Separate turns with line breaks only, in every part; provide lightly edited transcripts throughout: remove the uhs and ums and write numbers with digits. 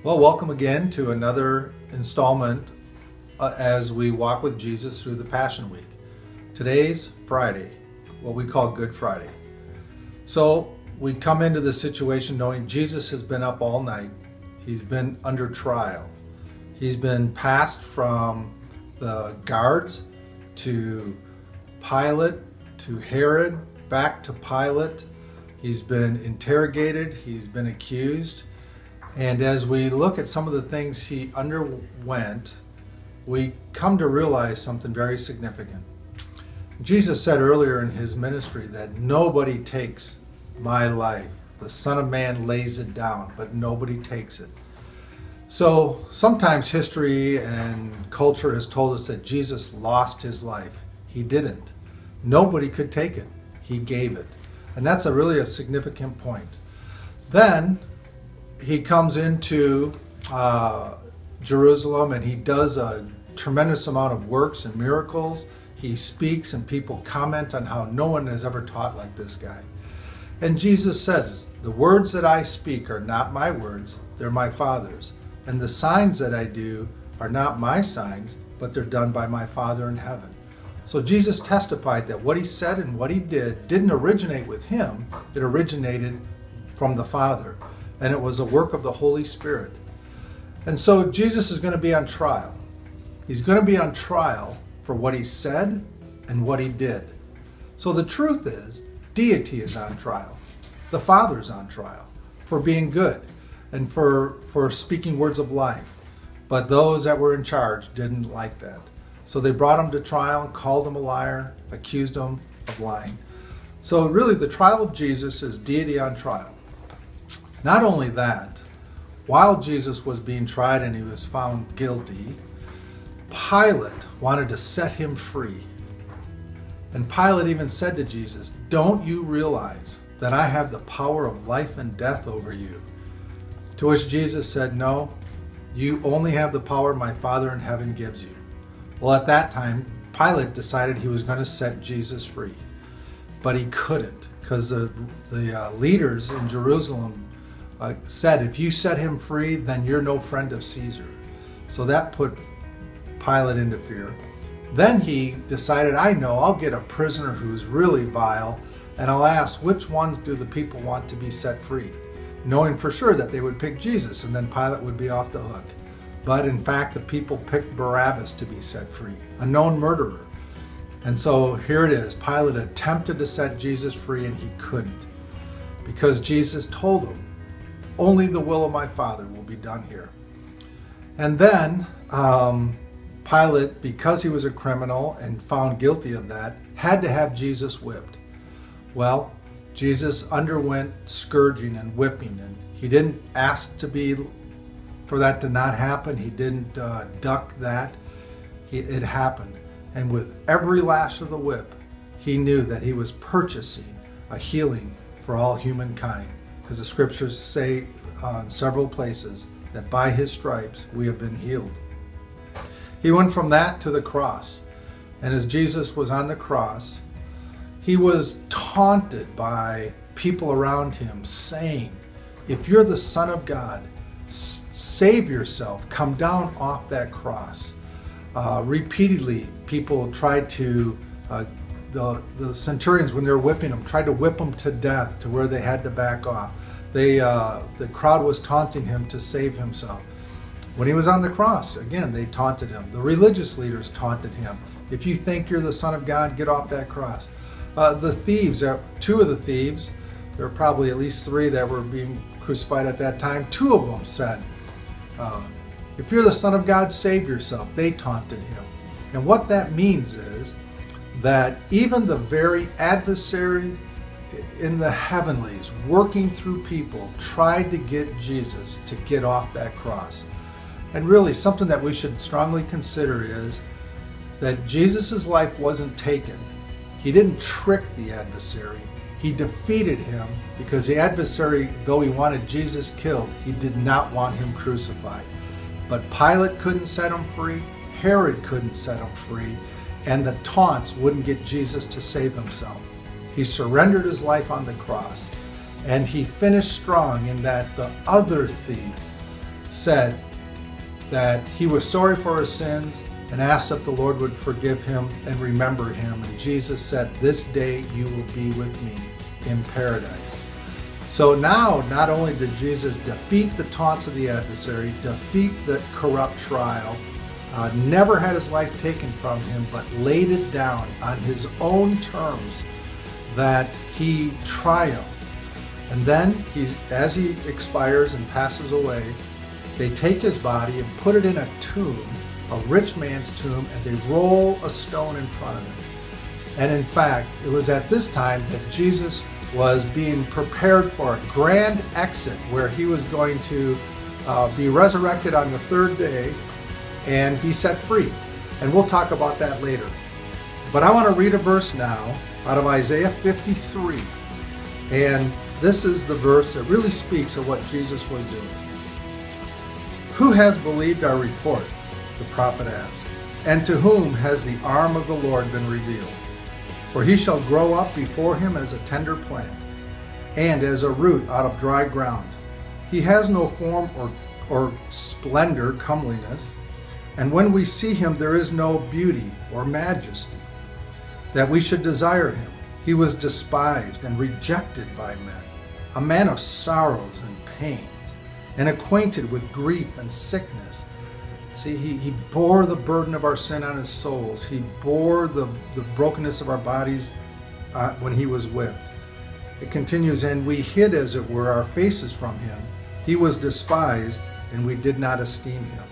Well, welcome again to another installment as we walk with Jesus through the Passion Week. Today's Friday, what we call Good Friday. So we come into this situation knowing Jesus has been up all night. He's been under trial. He's been passed from the guards to Pilate, to Herod, back to Pilate. He's been interrogated. He's been accused. And as we look at some of the things he underwent, we come to realize something very significant. Jesus said earlier in his ministry that nobody takes my life. The Son of Man lays it down, but nobody takes it. So sometimes history and culture has told us that Jesus lost his life. He didn't. Nobody could take it. He gave it. And that's really a significant point. Then he comes into Jerusalem and he does a tremendous amount of works and miracles. He speaks and people comment on how no one has ever taught like this guy. And Jesus says, the words that I speak are not my words, they're my Father's. And the signs that I do are not my signs, but they're done by my Father in heaven. So Jesus testified that what he said and what he did didn't originate with him, it originated from the Father. And it was a work of the Holy Spirit. And so Jesus is going to be on trial. He's going to be on trial for what he said and what he did. So the truth is, deity is on trial. The Father's on trial for being good and for speaking words of life. But those that were in charge didn't like that. So they brought him to trial, called him a liar, accused him of lying. So really the trial of Jesus is deity on trial. Not only that, while Jesus was being tried and he was found guilty, Pilate wanted to set him free. And Pilate even said to Jesus, "Don't you realize that I have the power of life and death over you?" To which Jesus said, "No, you only have the power my Father in heaven gives you." Well, at that time, Pilate decided he was going to set Jesus free. But he couldn't, because the leaders in Jerusalem said, if you set him free, then you're no friend of Caesar. So that put Pilate into fear. Then he decided, I know, I'll get a prisoner who's really vile, and I'll ask, which ones do the people want to be set free? Knowing for sure that they would pick Jesus, and then Pilate would be off the hook. But in fact, the people picked Barabbas to be set free, a known murderer. And so here it is. Pilate attempted to set Jesus free, and he couldn't. Because Jesus told him, only the will of my Father will be done here. And then Pilate, because he was a criminal and found guilty of that, had to have Jesus whipped. Well, Jesus underwent scourging and whipping, and he didn't ask for that to not happen. He didn't duck that. It happened. And with every lash of the whip, he knew that he was purchasing a healing for all humankind. Because the scriptures say in several places that by his stripes we have been healed. He went from that to the cross. And as Jesus was on the cross, he was taunted by people around him saying, if you're the Son of God, save yourself, come down off that cross. Repeatedly, people tried to, the centurions, when they were whipping him, tried to whip him to death to where they had to back off. The crowd was taunting him to save himself. When he was on the cross, again, they taunted him. The religious leaders taunted him. If you think you're the Son of God, get off that cross. The thieves, two of the thieves, there were probably at least three that were being crucified at that time. Two of them said, if you're the Son of God, save yourself. They taunted him. And what that means is that even the very adversary in the heavenlies, working through people, tried to get Jesus to get off that cross. And really, something that we should strongly consider is that Jesus' life wasn't taken. He didn't trick the adversary. He defeated him because the adversary, though he wanted Jesus killed, he did not want him crucified. But Pilate couldn't set him free. Herod couldn't set him free. And the taunts wouldn't get Jesus to save himself. He surrendered his life on the cross. And he finished strong in that the other thief said that he was sorry for his sins and asked if the Lord would forgive him and remember him. And Jesus said, "This day you will be with me in paradise." So now, not only did Jesus defeat the taunts of the adversary, defeat the corrupt trial, never had his life taken from him, but laid it down on his own terms, that he triumphed. And then, as he expires and passes away, they take his body and put it in a tomb, a rich man's tomb, and they roll a stone in front of it. And in fact, it was at this time that Jesus was being prepared for a grand exit, where he was going to be resurrected on the third day and be set free. And we'll talk about that later. But I want to read a verse now out of Isaiah 53. And this is the verse that really speaks of what Jesus was doing. "Who has believed our report?" the prophet asks. "And to whom has the arm of the Lord been revealed? For he shall grow up before him as a tender plant, and as a root out of dry ground. He has no form or splendor, comeliness, and when we see him there is no beauty or majesty, that we should desire him. He was despised and rejected by men, a man of sorrows and pains, and acquainted with grief and sickness." See, he bore the burden of our sin on his souls. He bore the brokenness of our bodies when he was whipped. It continues, "And we hid, as it were, our faces from him. He was despised, and we did not esteem him.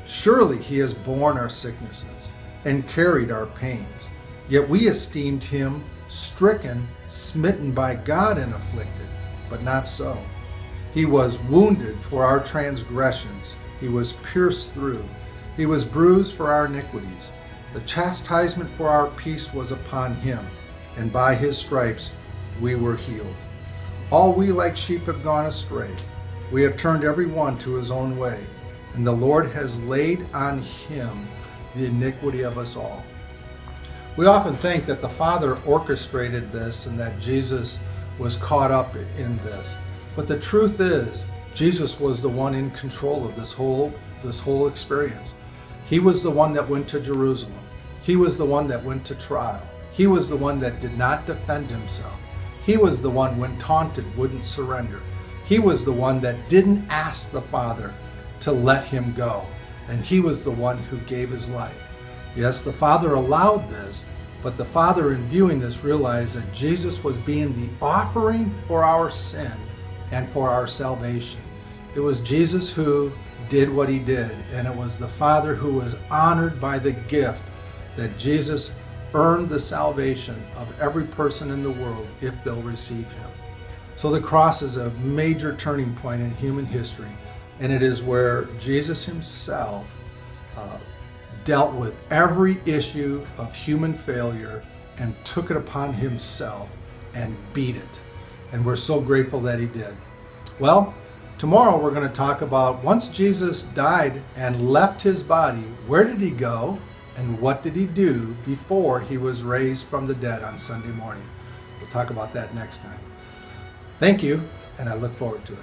Surely he has borne our sicknesses and carried our pains. Yet we esteemed him stricken, smitten by God, and afflicted. But not so. He was wounded for our transgressions. He was pierced through. He was bruised for our iniquities. The chastisement for our peace was upon him, and by his stripes we were healed. All we like sheep have gone astray. We have turned every one to his own way, and the Lord has laid on him the iniquity of us all." We often think that the Father orchestrated this and that Jesus was caught up in this. But the truth is, Jesus was the one in control of this whole experience. He was the one that went to Jerusalem. He was the one that went to trial. He was the one that did not defend himself. He was the one, when taunted, wouldn't surrender. He was the one that didn't ask the Father to let him go. And he was the one who gave his life. Yes, the Father allowed this, but the Father, in viewing this, realized that Jesus was being the offering for our sin and for our salvation. It was Jesus who did what he did, and it was the Father who was honored by the gift that Jesus earned the salvation of every person in the world if they'll receive him. So the cross is a major turning point in human history, and it is where Jesus himself dealt with every issue of human failure and took it upon himself and beat it. And we're so grateful that he did. Well, tomorrow we're going to talk about, once Jesus died and left his body, where did he go and what did he do before he was raised from the dead on Sunday morning. We'll talk about that next time. Thank you, and I look forward to it.